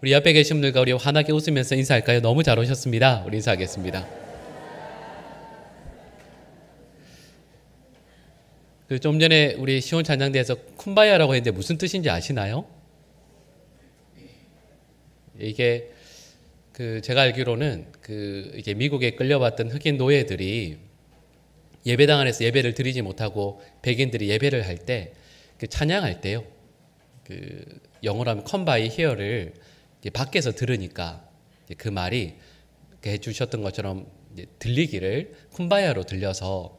우리 옆에 계신 분들과 우리 환하게 웃으면서 인사할까요? 너무 잘 오셨습니다. 우리 인사하겠습니다. 좀 전에 우리 시온 찬양대에서 쿰바야라고 했는데 무슨 뜻인지 아시나요? 이게 제가 알기로는 이제 미국에 끌려왔던 흑인 노예들이 예배당 안에서 예배를 드리지 못하고 백인들이 예배를 할 때 찬양할 때요. 영어로 하면 come by hear를 밖에서 들으니까 그 말이 해주셨던 것처럼 들리기를 쿰바야로 들려서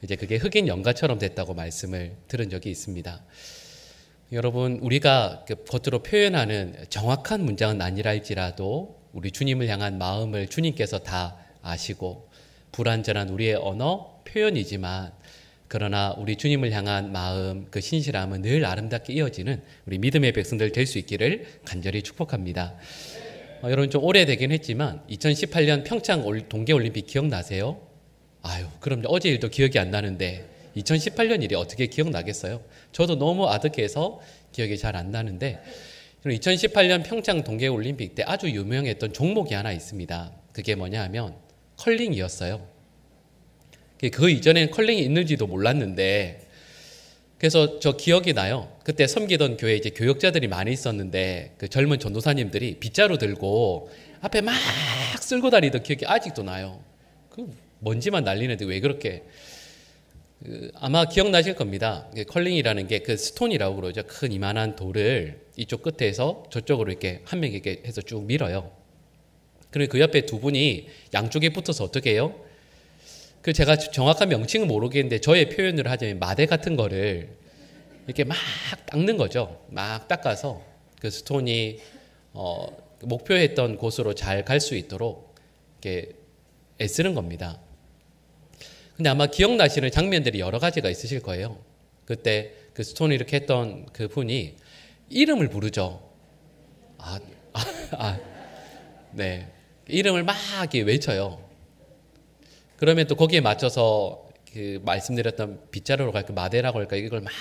이제 그게 흑인 연가처럼 됐다고 말씀을 들은 적이 있습니다. 여러분, 우리가 겉으로 표현하는 정확한 문장은 아니랄지라도 우리 주님을 향한 마음을 주님께서 다 아시고 불완전한 우리의 언어 표현이지만 그러나 우리 주님을 향한 마음, 그 신실함은 늘 아름답게 이어지는 우리 믿음의 백성들 될 수 있기를 간절히 축복합니다. 여러분 좀 오래되긴 했지만 2018년 평창 동계올림픽 기억나세요? 아유, 그럼 어제 일도 기억이 안 나는데 2018년 일이 어떻게 기억나겠어요? 저도 너무 아득해서 기억이 잘 안 나는데 2018년 평창 동계올림픽 때 아주 유명했던 종목이 하나 있습니다. 그게 뭐냐 하면 컬링이었어요. 그 이전에는 컬링이 있는지도 몰랐는데 그래서 저 기억이 나요. 그때 섬기던 교회에 이제 교역자들이 많이 있었는데 그 젊은 전도사님들이 빗자루 들고 앞에 막 쓸고 다니던 기억이 아직도 나요. 먼지만 날리는데 왜 그렇게 아마 기억나실 겁니다. 컬링이라는 게 그 스톤이라고 그러죠. 큰 이만한 돌을 이쪽 끝에서 저쪽으로 이렇게 한 명에게 해서 쭉 밀어요. 그리고 그 옆에 두 분이 양쪽에 붙어서 어떻게 해요? 제가 정확한 명칭은 모르겠는데 저의 표현으로 하자면 마대 같은 거를 이렇게 막 닦는 거죠. 막 닦아서 그 스톤이 목표했던 곳으로 잘 갈 수 있도록 이렇게 애쓰는 겁니다. 근데 아마 기억나시는 장면들이 여러 가지가 있으실 거예요. 그때 그 스톤을 이렇게 했던 그 분이 이름을 부르죠. 네. 이름을 막 이렇게 외쳐요. 그러면 또 거기에 맞춰서 그 말씀드렸던 빗자루로 갈까 마대라고 할까 이걸 막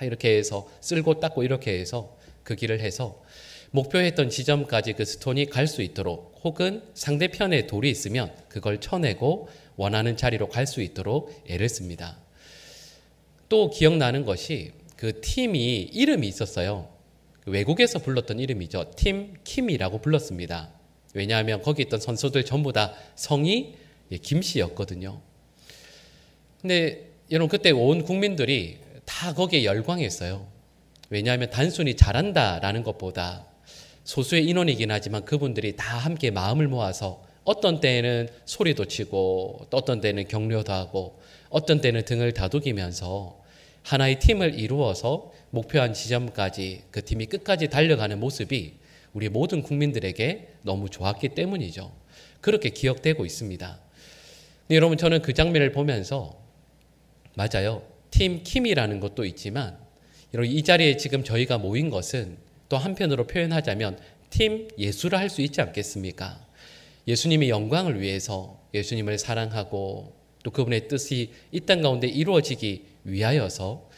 이렇게 해서 쓸고 닦고 이렇게 해서 그 길을 해서 목표했던 지점까지 그 스톤이 갈 수 있도록 혹은 상대편에 돌이 있으면 그걸 쳐내고 원하는 자리로 갈 수 있도록 애를 씁니다. 또 기억나는 것이 그 팀이 이름이 있었어요. 외국에서 불렀던 이름이죠. 팀 킴이라고 불렀습니다. 왜냐하면 거기 있던 선수들 전부 다 성이 김씨였거든요. 근데 여러분 그때 온 국민들이 다 거기에 열광했어요. 왜냐하면 단순히 잘한다라는 것보다 소수의 인원이긴 하지만 그분들이 다 함께 마음을 모아서 어떤 때에는 소리도 치고 또 어떤 때는 격려도 하고 어떤 때는 등을 다독이면서 하나의 팀을 이루어서 목표한 지점까지 그 팀이 끝까지 달려가는 모습이 우리 모든 국민들에게 너무 좋았기 때문이죠. 그렇게 기억되고 있습니다. 여러분 저는 그 장면을 보면서 맞아요. 팀 킴이라는 것도 있지만 이 자리에 지금 저희가 모인 것은 또 한편으로 표현하자면 팀 예수를 할 수 있지 않겠습니까? 예수님의 영광을 위해서 예수님을 사랑하고 또 그분의 뜻이 이 땅 가운데 이루어지기 위하여서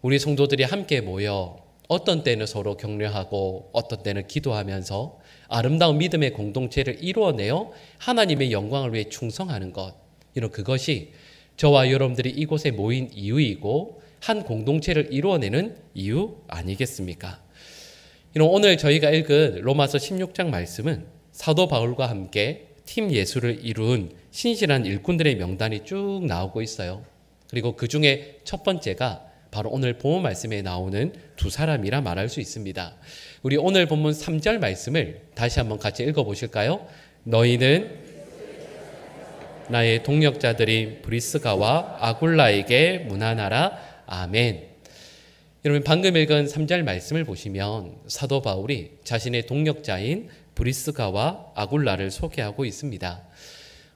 우리 성도들이 함께 모여 어떤 때는 서로 격려하고 어떤 때는 기도하면서 아름다운 믿음의 공동체를 이루어내어 하나님의 영광을 위해 충성하는 것, 그것이 저와 여러분들이 이곳에 모인 이유이고 한 공동체를 이루어내는 이유 아니겠습니까? 오늘 저희가 읽은 로마서 16장 말씀은 사도 바울과 함께 팀 예수를 이룬 신실한 일꾼들의 명단이 쭉 나오고 있어요. 그리고 그 중에 첫 번째가 바로 오늘 본문 말씀에 나오는 두 사람이라 말할 수 있습니다. 우리 오늘 본문 3절 말씀을 다시 한번 같이 읽어보실까요? 너희는 나의 동역자들인 브리스가와 아굴라에게 문안하라. 아멘. 여러분 방금 읽은 3절 말씀을 보시면 사도 바울이 자신의 동역자인 브리스가와 아굴라를 소개하고 있습니다.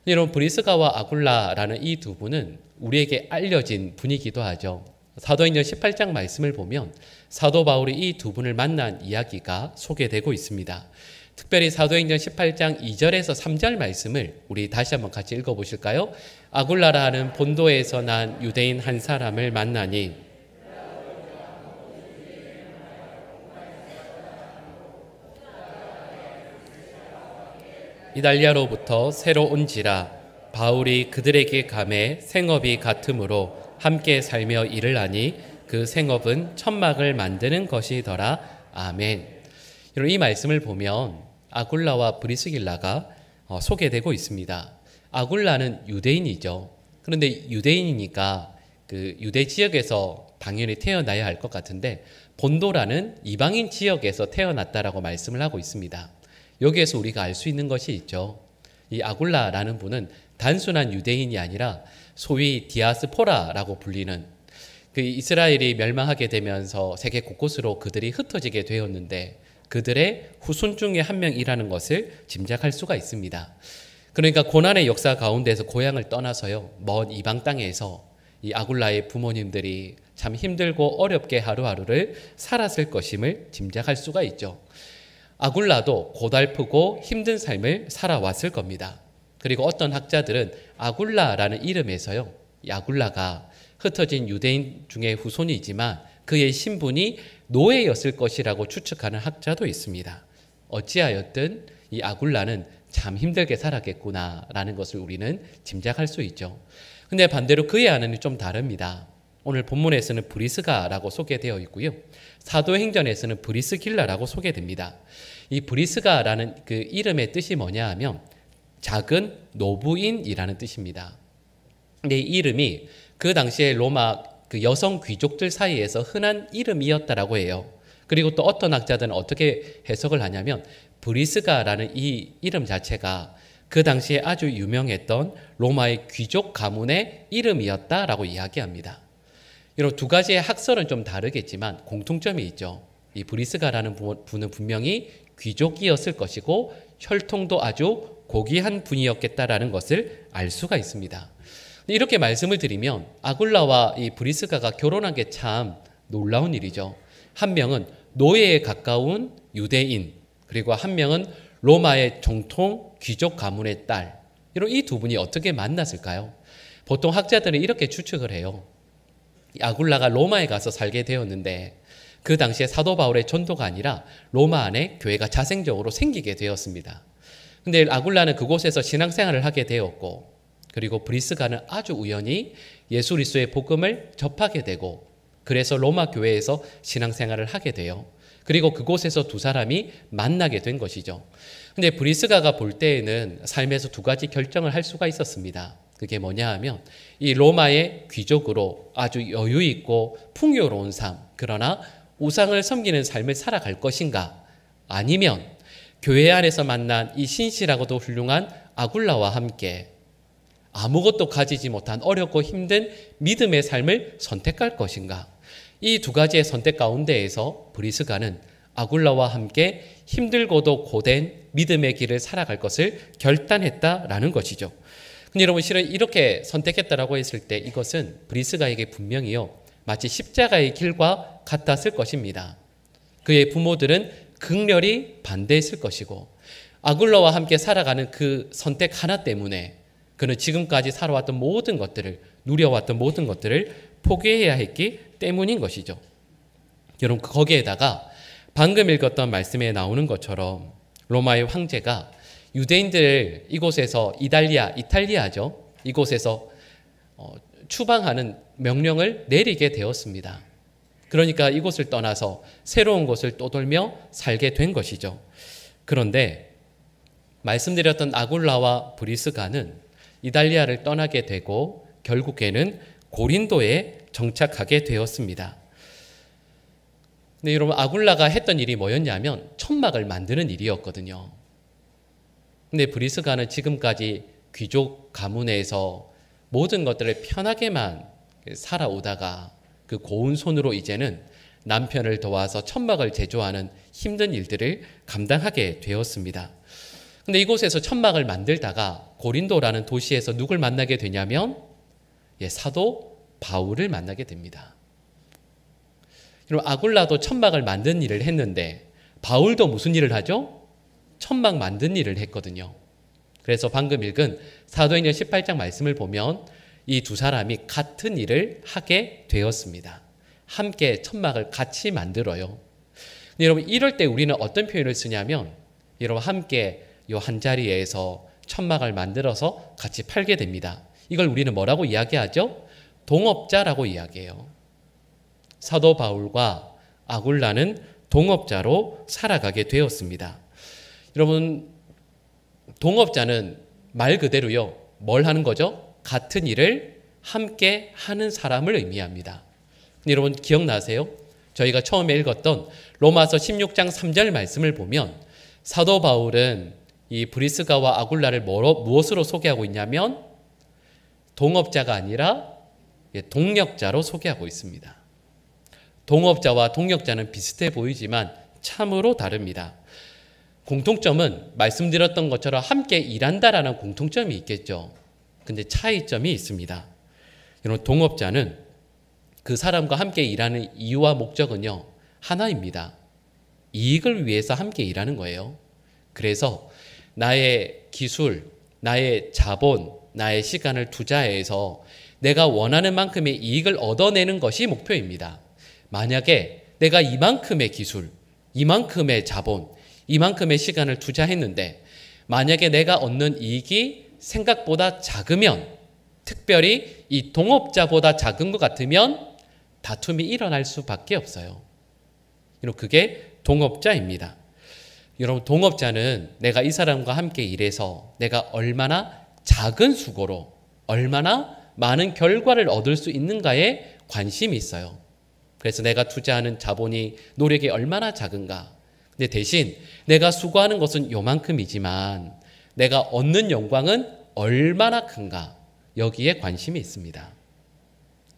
여러분 브리스가와 아굴라라는 이 두 분은 우리에게 알려진 분이기도 하죠. 사도행전 18장 말씀을 보면 사도 바울이 이 두 분을 만난 이야기가 소개되고 있습니다. 특별히 사도행전 18장 2절에서 3절 말씀을 우리 다시 한번 같이 읽어보실까요? 아굴라라는 본도에서 난 유대인 한 사람을 만나니 이달리아로부터 새로 온지라 바울이 그들에게 감해 생업이 같으므로 함께 살며 일을 하니 그 생업은 천막을 만드는 것이더라. 아멘. 이 말씀을 보면 아굴라와 브리스길라가 소개되고 있습니다. 아굴라는 유대인이죠. 그런데 유대인이니까 그 유대 지역에서 당연히 태어나야 할 것 같은데 본도라는 이방인 지역에서 태어났다라고 말씀을 하고 있습니다. 여기에서 우리가 알 수 있는 것이 있죠. 이 아굴라라는 분은 단순한 유대인이 아니라 소위 디아스포라라고 불리는 그 이스라엘이 멸망하게 되면서 세계 곳곳으로 그들이 흩어지게 되었는데 그들의 후손 중에 한 명이라는 것을 짐작할 수가 있습니다. 그러니까 고난의 역사 가운데서 고향을 떠나서요, 먼 이방 땅에서 이 아굴라의 부모님들이 참 힘들고 어렵게 하루하루를 살았을 것임을 짐작할 수가 있죠. 아굴라도 고달프고 힘든 삶을 살아왔을 겁니다. 그리고 어떤 학자들은 아굴라라는 이름에서요, 이 아굴라가 흩어진 유대인 중에 후손이지만 그의 신분이 노예였을 것이라고 추측하는 학자도 있습니다. 어찌하였든 이 아굴라는 참 힘들게 살았겠구나라는 것을 우리는 짐작할 수 있죠. 근데 반대로 그의 아내는 좀 다릅니다. 오늘 본문에서는 브리스가라고 소개되어 있고요. 사도행전에서는 브리스길라라고 소개됩니다. 이 브리스가라는 그 이름의 뜻이 뭐냐 하면 작은 노부인이라는 뜻입니다. 근데 이 이름이 그 당시에 로마 그 여성 귀족들 사이에서 흔한 이름이었다라고 해요. 그리고 또 어떤 학자들은 어떻게 해석을 하냐면 브리스가라는 이 이름 자체가 그 당시에 아주 유명했던 로마의 귀족 가문의 이름이었다라고 이야기합니다. 이런 두 가지의 학설은 좀 다르겠지만 공통점이 있죠. 이 브리스가라는 분은 분명히 귀족이었을 것이고 혈통도 아주 고귀한 분이었겠다라는 것을 알 수가 있습니다. 이렇게 말씀을 드리면 아굴라와 이 브리스가가 결혼한 게 참 놀라운 일이죠. 한 명은 노예에 가까운 유대인, 그리고 한 명은 로마의 정통 귀족 가문의 딸. 이런 이 두 분이 어떻게 만났을까요? 보통 학자들은 이렇게 추측을 해요. 아굴라가 로마에 가서 살게 되었는데 그 당시에 사도 바울의 전도가 아니라 로마 안에 교회가 자생적으로 생기게 되었습니다. 근데 아굴라는 그곳에서 신앙생활을 하게 되었고, 그리고 브리스가는 아주 우연히 예수 그리스도의 복음을 접하게 되고, 그래서 로마 교회에서 신앙생활을 하게 돼요. 그리고 그곳에서 두 사람이 만나게 된 것이죠. 근데 브리스가가 볼 때에는 삶에서 두 가지 결정을 할 수가 있었습니다. 그게 뭐냐 하면 이 로마의 귀족으로 아주 여유 있고 풍요로운 삶, 그러나 우상을 섬기는 삶을 살아갈 것인가, 아니면 교회 안에서 만난 이 신실하고도 훌륭한 아굴라와 함께 아무것도 가지지 못한 어렵고 힘든 믿음의 삶을 선택할 것인가. 이 두 가지의 선택 가운데에서 브리스가는 아굴라와 함께 힘들고도 고된 믿음의 길을 살아갈 것을 결단했다라는 것이죠. 근데 여러분, 실은 이렇게 선택했다라고 했을 때 이것은 브리스가에게 분명히요, 마치 십자가의 길과 같았을 것입니다. 그의 부모들은 극렬히 반대했을 것이고, 아굴라와 함께 살아가는 그 선택 하나 때문에 그는 지금까지 살아왔던 모든 것들을, 누려왔던 모든 것들을 포기해야 했기 때문인 것이죠. 여러분, 거기에다가 방금 읽었던 말씀에 나오는 것처럼 로마의 황제가 유대인들 이곳에서 이탈리아죠. 이곳에서 추방하는 명령을 내리게 되었습니다. 그러니까 이곳을 떠나서 새로운 곳을 떠돌며 살게 된 것이죠. 그런데 말씀드렸던 아굴라와 브리스가는 이탈리아를 떠나게 되고 결국에는 고린도에 정착하게 되었습니다. 근데 여러분, 아굴라가 했던 일이 뭐였냐면 천막을 만드는 일이었거든요. 근데 브리스가는 지금까지 귀족 가문에서 모든 것들을 편하게만 살아오다가 그 고운 손으로 이제는 남편을 도와서 천막을 제조하는 힘든 일들을 감당하게 되었습니다. 근데 이곳에서 천막을 만들다가 고린도라는 도시에서 누굴 만나게 되냐면 사도 바울을 만나게 됩니다. 여러분, 아굴라도 천막을 만든 일을 했는데 바울도 무슨 일을 하죠? 천막 만든 일을 했거든요. 그래서 방금 읽은 사도행전 18장 말씀을 보면 이 두 사람이 같은 일을 하게 되었습니다. 함께 천막을 같이 만들어요. 여러분, 이럴 때 우리는 어떤 표현을 쓰냐면, 여러분, 함께 요 한 자리에서 천막을 만들어서 같이 팔게 됩니다. 이걸 우리는 뭐라고 이야기하죠? 동업자라고 이야기해요. 사도 바울과 아굴라는 동업자로 살아가게 되었습니다. 여러분, 동업자는 말 그대로요, 뭘 하는 거죠? 같은 일을 함께 하는 사람을 의미합니다. 여러분 기억나세요? 저희가 처음에 읽었던 로마서 16장 3절 말씀을 보면 사도 바울은 이 브리스가와 아굴라를 무엇으로 소개하고 있냐면 동업자가 아니라 동력자로 소개하고 있습니다. 동업자와 동력자는 비슷해 보이지만 참으로 다릅니다. 공통점은 말씀드렸던 것처럼 함께 일한다라는 공통점이 있겠죠. 근데 차이점이 있습니다. 여러분, 동업자는 그 사람과 함께 일하는 이유와 목적은요, 하나입니다. 이익을 위해서 함께 일하는 거예요. 그래서 나의 기술, 나의 자본, 나의 시간을 투자해서 내가 원하는 만큼의 이익을 얻어내는 것이 목표입니다. 만약에 내가 이만큼의 기술, 이만큼의 자본, 이만큼의 시간을 투자했는데 만약에 내가 얻는 이익이 생각보다 작으면, 특별히 이 동업자보다 작은 것 같으면 다툼이 일어날 수밖에 없어요. 그게 동업자입니다. 여러분, 동업자는 내가 이 사람과 함께 일해서 내가 얼마나 작은 수고로 얼마나 많은 결과를 얻을 수 있는가에 관심이 있어요. 그래서 내가 투자하는 자본이, 노력이 얼마나 작은가. 근데 대신 내가 수고하는 것은 요만큼이지만 내가 얻는 영광은 얼마나 큰가. 여기에 관심이 있습니다.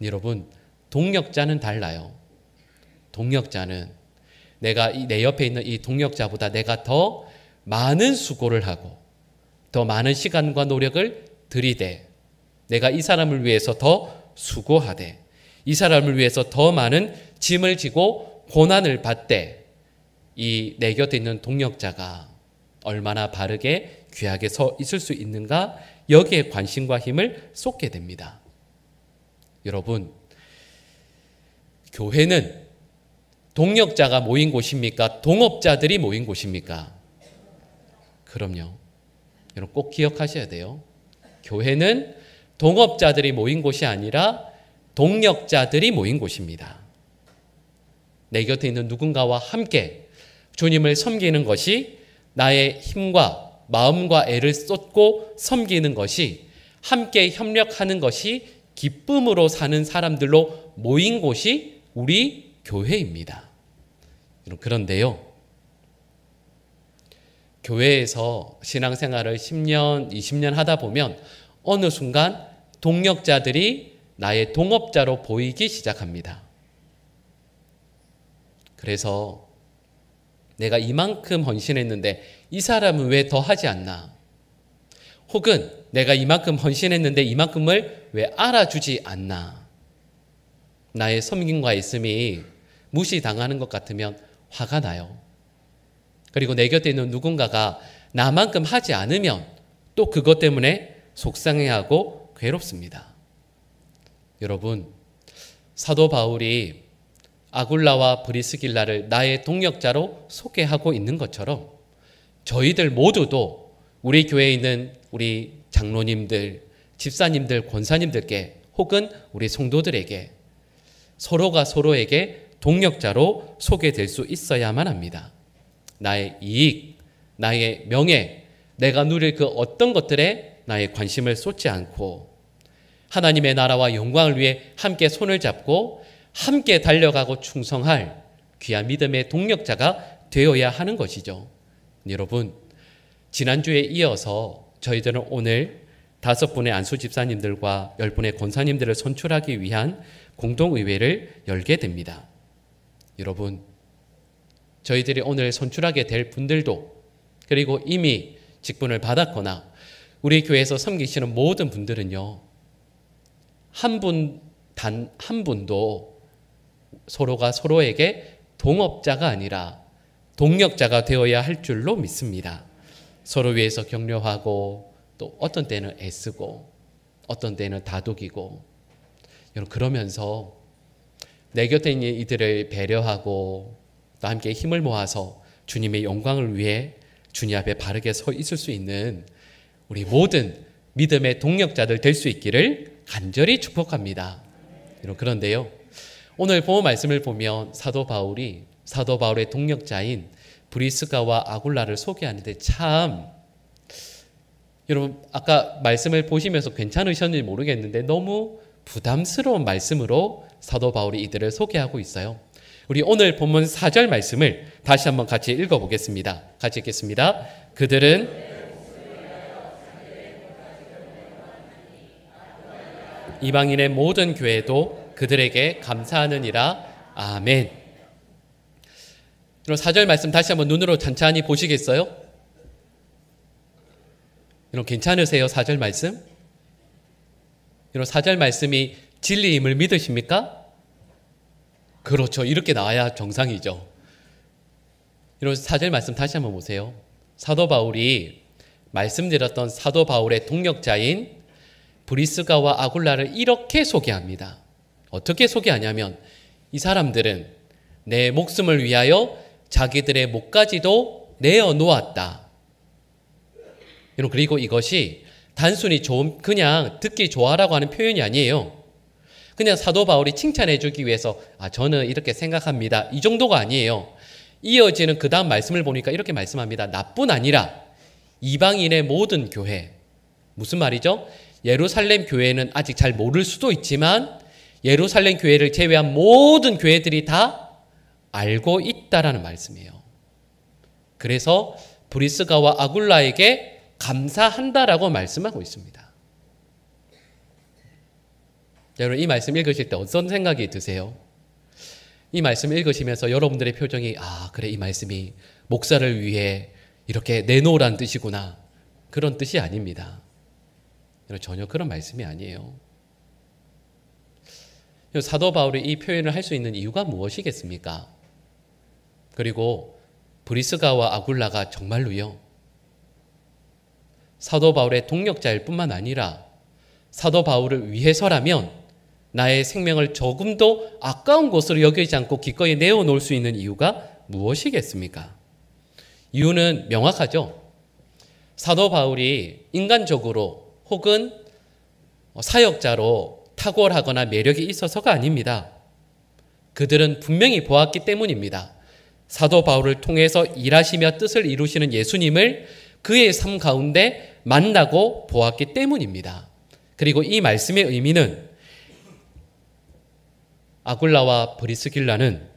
여러분, 동력자는 달라요. 동력자는 내가 내 옆에 있는 이 동력자보다 내가 더 많은 수고를 하고 더 많은 시간과 노력을 들이대 내가 이 사람을 위해서 더 수고하되 이 사람을 위해서 더 많은 짐을 지고 고난을 받되 이 내 곁에 있는 동력자가 얼마나 바르게 귀하게 서 있을 수 있는가, 여기에 관심과 힘을 쏟게 됩니다. 여러분, 교회는 동력자가 모인 곳입니까? 동업자들이 모인 곳입니까? 그럼요. 여러분 꼭 기억하셔야 돼요. 교회는 동업자들이 모인 곳이 아니라 동력자들이 모인 곳입니다. 내 곁에 있는 누군가와 함께 주님을 섬기는 것이, 나의 힘과 마음과 애를 쏟고 섬기는 것이, 함께 협력하는 것이 기쁨으로 사는 사람들로 모인 곳이 우리 교회입니다. 그런데요, 교회에서 신앙생활을 10년, 20년 하다 보면 어느 순간 동력자들이 나의 동업자로 보이기 시작합니다. 그래서 내가 이만큼 헌신했는데 이 사람은 왜 더 하지 않나? 혹은 내가 이만큼 헌신했는데 이만큼을 왜 알아주지 않나? 나의 섬김과 있음이 무시당하는 것 같으면 화가 나요. 그리고 내 곁에 있는 누군가가 나만큼 하지 않으면 또 그것 때문에 속상해하고 괴롭습니다. 여러분, 사도 바울이 아굴라와 브리스길라를 나의 동력자로 소개하고 있는 것처럼 저희들 모두도 우리 교회에 있는 우리 장로님들, 집사님들, 권사님들께 혹은 우리 성도들에게 서로가 서로에게 동력자로 소개될 수 있어야만 합니다. 나의 이익, 나의 명예, 내가 누릴 그 어떤 것들에 나의 관심을 쏟지 않고 하나님의 나라와 영광을 위해 함께 손을 잡고 함께 달려가고 충성할 귀한 믿음의 동력자가 되어야 하는 것이죠. 여러분, 지난주에 이어서 저희들은 오늘 5분의 안수 집사님들과 10분의 권사님들을 선출하기 위한 공동의회를 열게 됩니다. 여러분, 저희들이 오늘 선출하게 될 분들도, 그리고 이미 직분을 받았거나 우리 교회에서 섬기시는 모든 분들은요, 단 한 분도 서로가 서로에게 동업자가 아니라 동력자가 되어야 할 줄로 믿습니다. 서로 위해서 격려하고 또 어떤 때는 애쓰고 어떤 때는 다독이고, 여러분 그러면서 내 곁에 있는 이들을 배려하고 또 함께 힘을 모아서 주님의 영광을 위해 주님 앞에 바르게 서 있을 수 있는 우리 모든 믿음의 동력자들 될 수 있기를 간절히 축복합니다. 그런데요, 오늘 본문 말씀을 보면 사도 바울의 동력자인 브리스가와 아굴라를 소개하는데 참, 여러분 아까 말씀을 보시면서 괜찮으셨는지 모르겠는데 너무 부담스러운 말씀으로 사도 바울이 이들을 소개하고 있어요. 우리 오늘 본문 4절 말씀을 다시 한번 같이 읽어보겠습니다. 같이 읽겠습니다. 그들은 이방인의 모든 교회도 그들에게 감사하느니라. 아멘. 그럼 4절 말씀 다시 한번 눈으로 찬찬히 보시겠어요? 여러분 괜찮으세요? 4절 말씀? 여러분 4절 말씀이 진리임을 믿으십니까? 그렇죠. 이렇게 나와야 정상이죠. 여러분 4절 말씀 다시 한번 보세요. 사도 바울이 말씀드렸던 사도 바울의 동력자인 브리스가와 아굴라를 이렇게 소개합니다. 어떻게 소개하냐면 이 사람들은 내 목숨을 위하여 자기들의 목까지도 내어놓았다. 그리고 이것이 단순히 그냥 듣기 좋아라고 하는 표현이 아니에요. 그냥 사도 바울이 칭찬해 주기 위해서 저는 이렇게 생각합니다, 이 정도가 아니에요. 이어지는 그 다음 말씀을 보니까 이렇게 말씀합니다. 나뿐 아니라 이방인의 모든 교회. 무슨 말이죠? 예루살렘 교회는 아직 잘 모를 수도 있지만 예루살렘 교회를 제외한 모든 교회들이 다 알고 있다라는 말씀이에요. 그래서 브리스가와 아굴라에게 감사한다라고 말씀하고 있습니다. 여러분 이 말씀 읽으실 때 어떤 생각이 드세요? 이 말씀 읽으시면서 여러분들의 표정이 그래, 이 말씀이 목사를 위해 이렇게 내놓으란 뜻이구나, 그런 뜻이 아닙니다. 전혀 그런 말씀이 아니에요. 사도 바울이 이 표현을 할 수 있는 이유가 무엇이겠습니까? 그리고 브리스가와 아굴라가 정말로요, 사도 바울의 동력자일 뿐만 아니라 사도 바울을 위해서라면 나의 생명을 조금도 아까운 것으로 여기지 않고 기꺼이 내어놓을 수 있는 이유가 무엇이겠습니까? 이유는 명확하죠. 사도 바울이 인간적으로 혹은 사역자로 탁월하거나 매력이 있어서가 아닙니다. 그들은 분명히 보았기 때문입니다. 사도 바울을 통해서 일하시며 뜻을 이루시는 예수님을 그의 삶 가운데 만나고 보았기 때문입니다. 그리고 이 말씀의 의미는 아굴라와 브리스길라는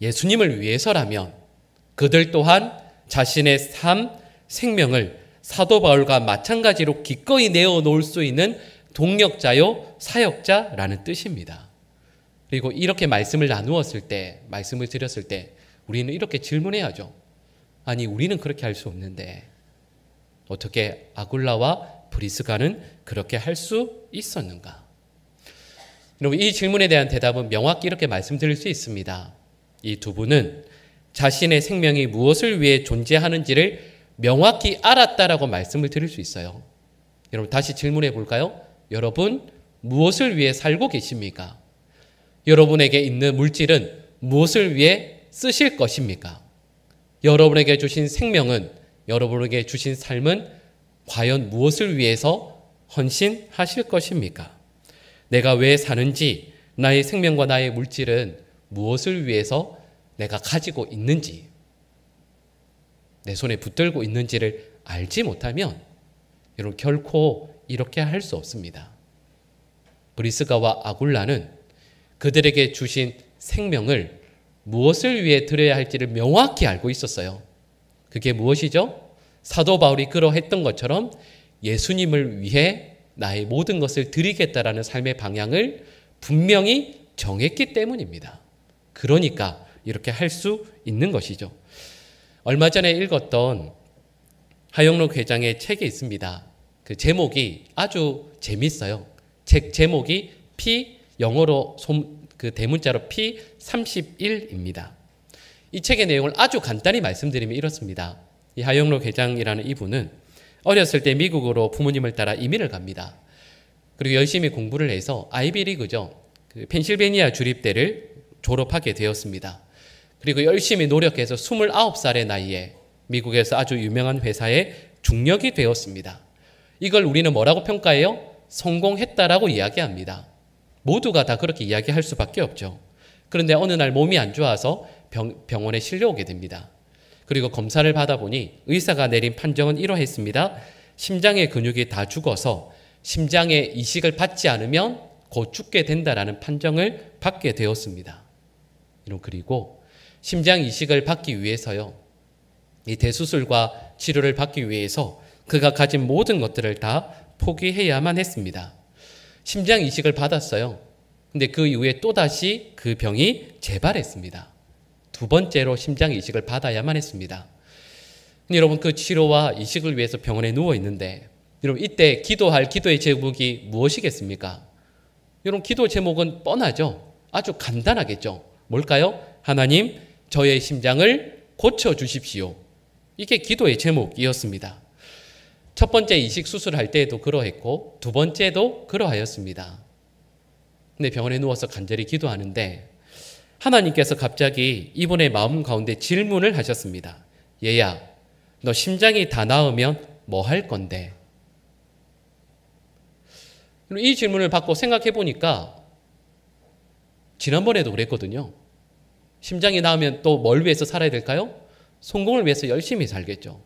예수님을 위해서라면 그들 또한 자신의 삶, 생명을 사도 바울과 마찬가지로 기꺼이 내어놓을 수 있는 동력자요 사역자라는 뜻입니다. 그리고 이렇게 말씀을 나누었을 때, 말씀을 드렸을 때 우리는 이렇게 질문해야죠. 아니, 우리는 그렇게 할 수 없는데 어떻게 아굴라와 브리스가는 그렇게 할 수 있었는가? 여러분, 이 질문에 대한 대답은 명확히 이렇게 말씀드릴 수 있습니다. 이 두 분은 자신의 생명이 무엇을 위해 존재하는지를 명확히 알았다라고 말씀을 드릴 수 있어요. 여러분 다시 질문해 볼까요? 여러분 무엇을 위해 살고 계십니까? 여러분에게 있는 물질은 무엇을 위해 쓰실 것입니까? 여러분에게 주신 생명은, 여러분에게 주신 삶은 과연 무엇을 위해서 헌신하실 것입니까? 내가 왜 사는지, 나의 생명과 나의 물질은 무엇을 위해서 내가 가지고 있는지, 내 손에 붙들고 있는지를 알지 못하면 여러분 결코 이렇게 할 수 없습니다. 브리스가와 아굴라는 그들에게 주신 생명을 무엇을 위해 드려야 할지를 명확히 알고 있었어요. 그게 무엇이죠? 사도 바울이 그러했던 것처럼 예수님을 위해 나의 모든 것을 드리겠다라는 삶의 방향을 분명히 정했기 때문입니다. 그러니까 이렇게 할 수 있는 것이죠. 얼마 전에 읽었던 하영록 회장의 책이 있습니다. 그 제목이 아주 재밌어요. 책 제목이 영어로 그 대문자로 P31입니다. 이 책의 내용을 아주 간단히 말씀드리면 이렇습니다. 이 하영록 회장이라는 이분은 어렸을 때 미국으로 부모님을 따라 이민을 갑니다. 그리고 열심히 공부를 해서 아이비리그죠, 그 펜실베니아 주립대를 졸업하게 되었습니다. 그리고 열심히 노력해서 29살의 나이에 미국에서 아주 유명한 회사의 중력이 되었습니다. 이걸 우리는 뭐라고 평가해요? 성공했다라고 이야기합니다. 모두가 다 그렇게 이야기할 수밖에 없죠. 그런데 어느 날 몸이 안 좋아서 병원에 실려오게 됩니다. 그리고 검사를 받아보니 의사가 내린 판정은 이러했습니다. 심장의 근육이 다 죽어서 심장에 이식을 받지 않으면 곧 죽게 된다라는 판정을 받게 되었습니다. 그리고 심장 이식을 받기 위해서요, 이 대수술과 치료를 받기 위해서 그가 가진 모든 것들을 다 포기해야만 했습니다. 심장 이식을 받았어요. 근데 그 이후에 또다시 그 병이 재발했습니다. 두 번째로 심장 이식을 받아야만 했습니다. 여러분, 그 치료와 이식을 위해서 병원에 누워 있는데, 여러분 이때 기도할 기도의 제목이 무엇이겠습니까? 여러분, 기도 제목은 뻔하죠. 아주 간단하겠죠. 뭘까요? 하나님, 저의 심장을 고쳐주십시오. 이게 기도의 제목이었습니다. 첫 번째 이식 수술할 때에도 그러했고 두 번째도 그러하였습니다. 근데 병원에 누워서 간절히 기도하는데 하나님께서 갑자기 이분의 마음 가운데 질문을 하셨습니다. 얘야, 너 심장이 다 나으면 뭐 할 건데? 이 질문을 받고 생각해 보니까 지난번에도 그랬거든요. 심장이 나으면 또 뭘 위해서 살아야 될까요? 성공을 위해서 열심히 살겠죠.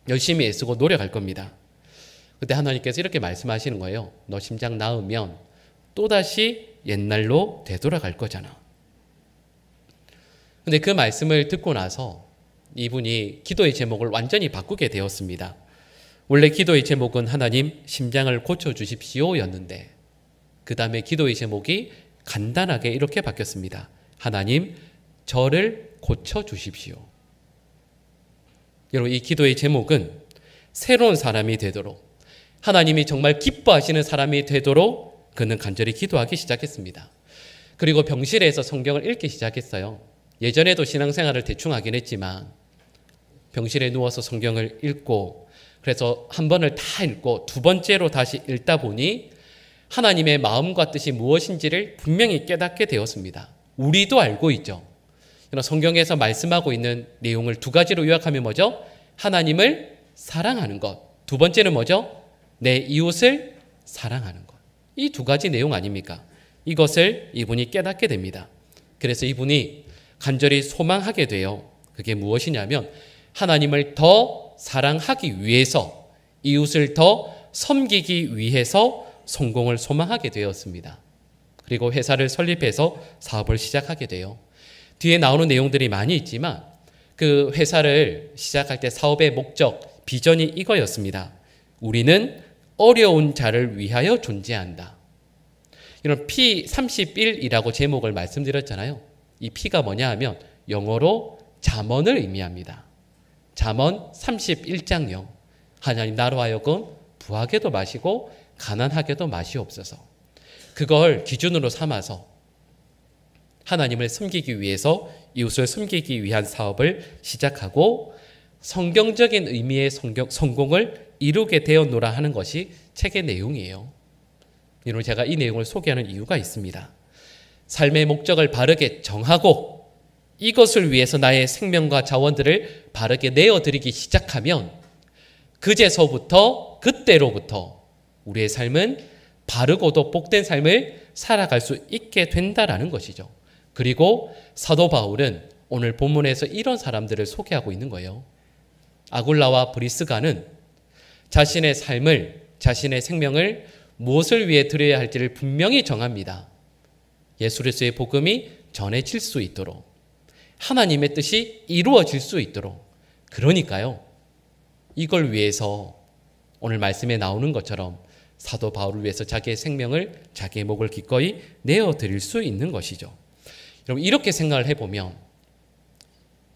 열심히 애쓰고 노력할 겁니다. 그때 하나님께서 이렇게 말씀하시는 거예요. 너 심장 나으면 또다시 옛날로 되돌아갈 거잖아. 근데 그 말씀을 듣고 나서 이분이 기도의 제목을 완전히 바꾸게 되었습니다. 원래 기도의 제목은 하나님 심장을 고쳐주십시오 였는데 그 다음에 기도의 제목이 간단하게 이렇게 바뀌었습니다. 하나님 저를 고쳐주십시오. 여러분, 이 기도의 제목은 새로운 사람이 되도록, 하나님이 정말 기뻐하시는 사람이 되도록 그는 간절히 기도하기 시작했습니다. 그리고 병실에서 성경을 읽기 시작했어요. 예전에도 신앙생활을 대충 하긴 했지만 병실에 누워서 성경을 읽고, 그래서 한 번을 다 읽고 두 번째로 다시 읽다 보니 하나님의 마음과 뜻이 무엇인지를 분명히 깨닫게 되었습니다. 우리도 알고 있죠. 성경에서 말씀하고 있는 내용을 두 가지로 요약하면 뭐죠? 하나님을 사랑하는 것. 두 번째는 뭐죠? 내 이웃을 사랑하는 것. 이 두 가지 내용 아닙니까? 이것을 이분이 깨닫게 됩니다. 그래서 이분이 간절히 소망하게 돼요. 그게 무엇이냐면 하나님을 더 사랑하기 위해서, 이웃을 더 섬기기 위해서 성공을 소망하게 되었습니다. 그리고 회사를 설립해서 사업을 시작하게 돼요. 뒤에 나오는 내용들이 많이 있지만 그 회사를 시작할 때 사업의 목적, 비전이 이거였습니다. 우리는 어려운 자를 위하여 존재한다. 이런 P31이라고 제목을 말씀드렸잖아요. 이 P가 뭐냐 하면 영어로 잠언을 의미합니다. 잠언 31장요. 하나님 나로 하여금 부하게도 마시고 가난하게도 마시옵소서. 그걸 기준으로 삼아서 하나님을 섬기기 위해서 이웃을 섬기기 위한 사업을 시작하고 성경적인 의미의 성공을 이루게 되었노라 하는 것이 책의 내용이에요. 이런 제가 이 내용을 소개하는 이유가 있습니다. 삶의 목적을 바르게 정하고 이것을 위해서 나의 생명과 자원들을 바르게 내어드리기 시작하면 그때로부터 우리의 삶은 바르고도 복된 삶을 살아갈 수 있게 된다라는 것이죠. 그리고 사도 바울은 오늘 본문에서 이런 사람들을 소개하고 있는 거예요. 아굴라와 브리스가는 자신의 삶을, 자신의 생명을 무엇을 위해 드려야 할지를 분명히 정합니다. 예수 그리스도의 복음이 전해질 수 있도록, 하나님의 뜻이 이루어질 수 있도록. 그러니까요, 이걸 위해서 오늘 말씀에 나오는 것처럼 사도 바울을 위해서 자기의 생명을, 자기의 목을 기꺼이 내어드릴 수 있는 것이죠. 여러분, 이렇게 생각을 해보면,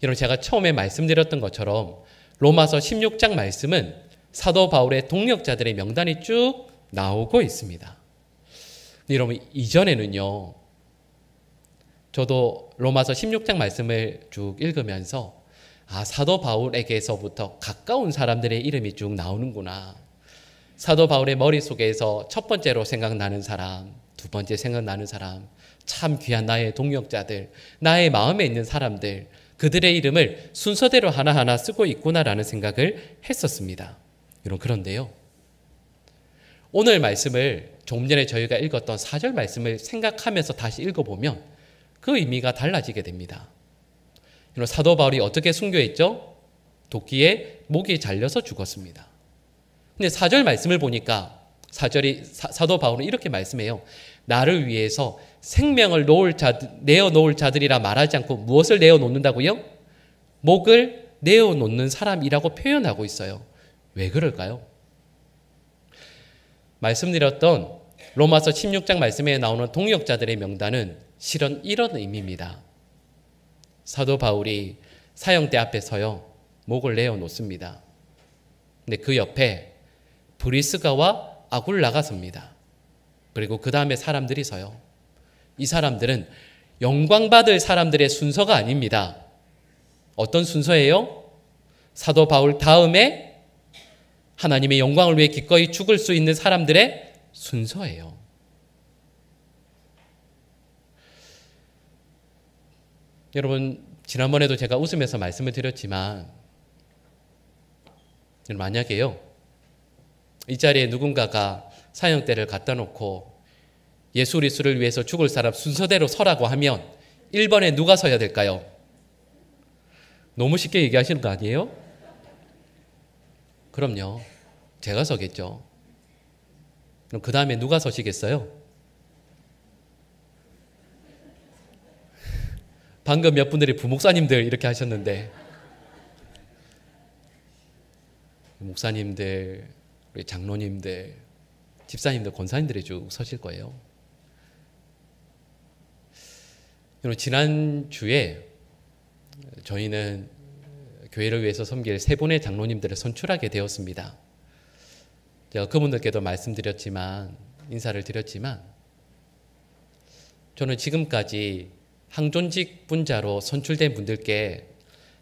여러분 제가 처음에 말씀드렸던 것처럼 로마서 16장 말씀은 사도 바울의 동역자들의 명단이 쭉 나오고 있습니다. 여러분, 이전에는요, 저도 로마서 16장 말씀을 쭉 읽으면서 사도 바울에게서부터 가까운 사람들의 이름이 쭉 나오는구나. 사도 바울의 머릿속에서 첫 번째로 생각나는 사람, 두 번째 생각나는 사람, 참 귀한 나의 동역자들, 나의 마음에 있는 사람들, 그들의 이름을 순서대로 하나하나 쓰고 있구나라는 생각을 했었습니다. 여러분, 그런데요, 오늘 말씀을 조금 전에 저희가 읽었던 4절 말씀을 생각하면서 다시 읽어보면 그 의미가 달라지게 됩니다. 사도 바울이 어떻게 순교했죠? 도끼에 목이 잘려서 죽었습니다. 근데 4절 말씀을 보니까 사도 바울은 이렇게 말씀해요. 나를 위해서 생명을 내어놓을 자들이라 말하지 않고 무엇을 내어놓는다고요? 목을 내어놓는 사람이라고 표현하고 있어요. 왜 그럴까요? 말씀드렸던 로마서 16장 말씀에 나오는 동역자들의 명단은 실은 이런 의미입니다. 사도 바울이 사형대 앞에 서요, 목을 내어놓습니다. 근데 그 옆에 브리스가와 아굴라가 섭니다. 그리고 그 다음에 사람들이 서요. 이 사람들은 영광받을 사람들의 순서가 아닙니다. 어떤 순서예요? 사도 바울 다음에 하나님의 영광을 위해 기꺼이 죽을 수 있는 사람들의 순서예요. 여러분, 지난번에도 제가 웃으면서 말씀을 드렸지만, 만약에요, 이 자리에 누군가가 사형대를 갖다 놓고 예수 그리스도를 위해서 죽을 사람 순서대로 서라고 하면 1번에 누가 서야 될까요? 너무 쉽게 얘기하시는 거 아니에요? 그럼요, 제가 서겠죠. 그럼 그 다음에 누가 서시겠어요? 방금 몇 분들이 부목사님들 이렇게 하셨는데, 목사님들, 우리 장로님들, 집사님들, 권사님들이 쭉 서실 거예요. 여러분, 지난주에 저희는 교회를 위해서 섬길 3분의 장로님들을 선출하게 되었습니다. 제가 그분들께도 말씀드렸지만, 인사를 드렸지만, 저는 지금까지 항존직 분자로 선출된 분들께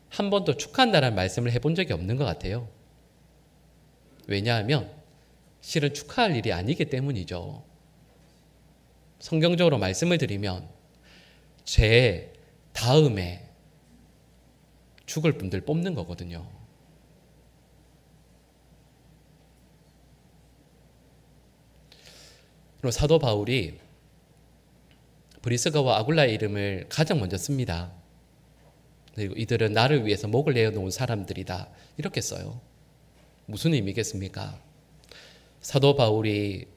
한 번도 축하한다는 말씀을 해본 적이 없는 것 같아요. 왜냐하면 실은 축하할 일이 아니기 때문이죠. 성경적으로 말씀을 드리면 제 다음에 죽을 분들 뽑는 거거든요. 그리고 사도 바울이 브리스가와 아굴라의 이름을 가장 먼저 씁니다. 그리고 이들은 나를 위해서 목을 내어놓은 사람들이다, 이렇게 써요. 무슨 의미겠습니까? 사도 바울이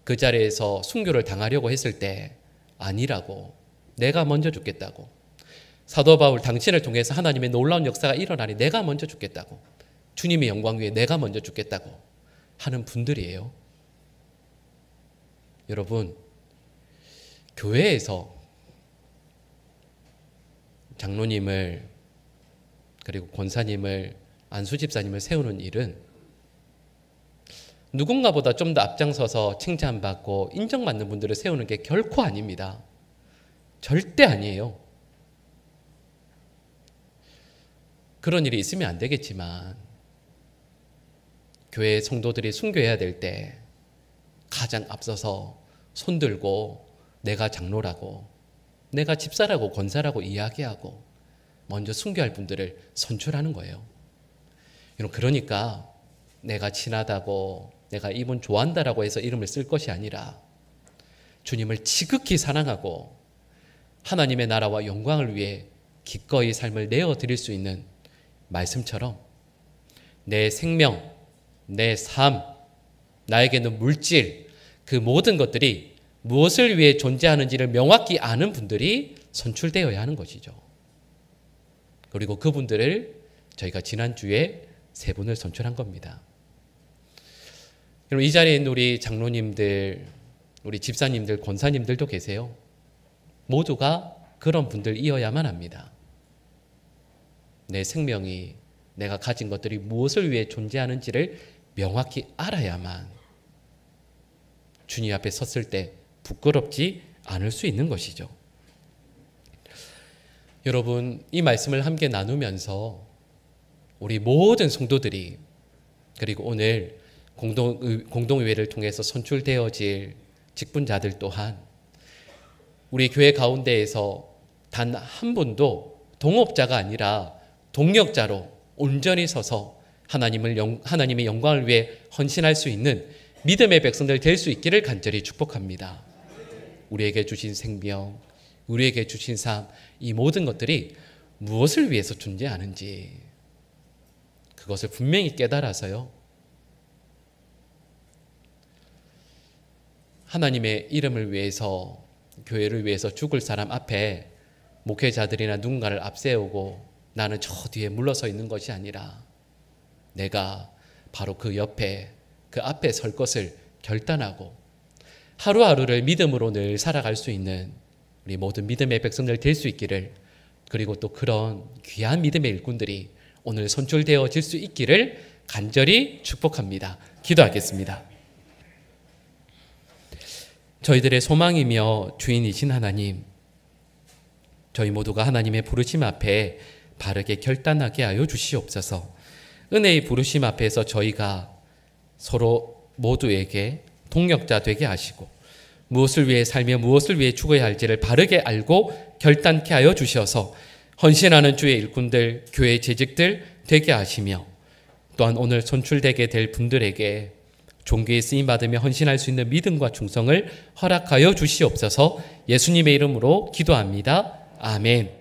그 자리에서 순교를 당하려고 했을 때 아니라고, 내가 먼저 죽겠다고, 사도 바울 당신을 통해서 하나님의 놀라운 역사가 일어나니 내가 먼저 죽겠다고, 주님의 영광 위에 내가 먼저 죽겠다고 하는 분들이에요. 여러분, 교회에서 장로님을, 그리고 권사님을, 안수집사님을 세우는 일은 누군가보다 좀 더 앞장서서 칭찬받고 인정받는 분들을 세우는 게 결코 아닙니다. 절대 아니에요. 그런 일이 있으면 안 되겠지만, 교회 성도들이 순교해야 될 때 가장 앞서서 손들고 내가 장로라고, 내가 집사라고, 권사라고 이야기하고 먼저 순교할 분들을 선출하는 거예요. 그러니까 내가 친하다고, 내가 이분 좋아한다라고 해서 이름을 쓸 것이 아니라 주님을 지극히 사랑하고 하나님의 나라와 영광을 위해 기꺼이 삶을 내어드릴 수 있는 말씀처럼 내 생명, 내 삶, 나에게는 물질, 그 모든 것들이 무엇을 위해 존재하는지를 명확히 아는 분들이 선출되어야 하는 것이죠. 그리고 그분들을 저희가 지난주에 3분을 선출한 겁니다. 여러분, 이 자리에 있는 우리 장로님들, 우리 집사님들, 권사님들도 계세요. 모두가 그런 분들이어야만 합니다. 내 생명이, 내가 가진 것들이 무엇을 위해 존재하는지를 명확히 알아야만 주님 앞에 섰을 때 부끄럽지 않을 수 있는 것이죠. 여러분, 이 말씀을 함께 나누면서 우리 모든 성도들이, 그리고 오늘 공동의회를 통해서 선출되어질 직분자들 또한 우리 교회 가운데에서 단 한 분도 동업자가 아니라 동력자로 온전히 서서 하나님의 영광을 위해 헌신할 수 있는 믿음의 백성들 될 수 있기를 간절히 축복합니다. 우리에게 주신 생명, 우리에게 주신 삶, 이 모든 것들이 무엇을 위해서 존재하는지 그것을 분명히 깨달아서요, 하나님의 이름을 위해서, 교회를 위해서 죽을 사람 앞에 목회자들이나 누군가를 앞세우고 나는 저 뒤에 물러서 있는 것이 아니라 내가 바로 그 옆에, 그 앞에 설 것을 결단하고 하루하루를 믿음으로 늘 살아갈 수 있는 우리 모든 믿음의 백성들 될 수 있기를, 그리고 또 그런 귀한 믿음의 일꾼들이 오늘 선출되어질 수 있기를 간절히 축복합니다. 기도하겠습니다. 저희들의 소망이며 주인이신 하나님, 저희 모두가 하나님의 부르심 앞에 바르게 결단하게 하여 주시옵소서. 은혜의 부르심 앞에서 저희가 서로 모두에게 동력자 되게 하시고 무엇을 위해 살며 무엇을 위해 죽어야 할지를 바르게 알고 결단케 하여 주셔서 헌신하는 주의 일꾼들, 교회 재직들 되게 하시며, 또한 오늘 선출되게 될 분들에게 종교에 쓰임받으며 헌신할 수 있는 믿음과 충성을 허락하여 주시옵소서. 예수님의 이름으로 기도합니다. 아멘.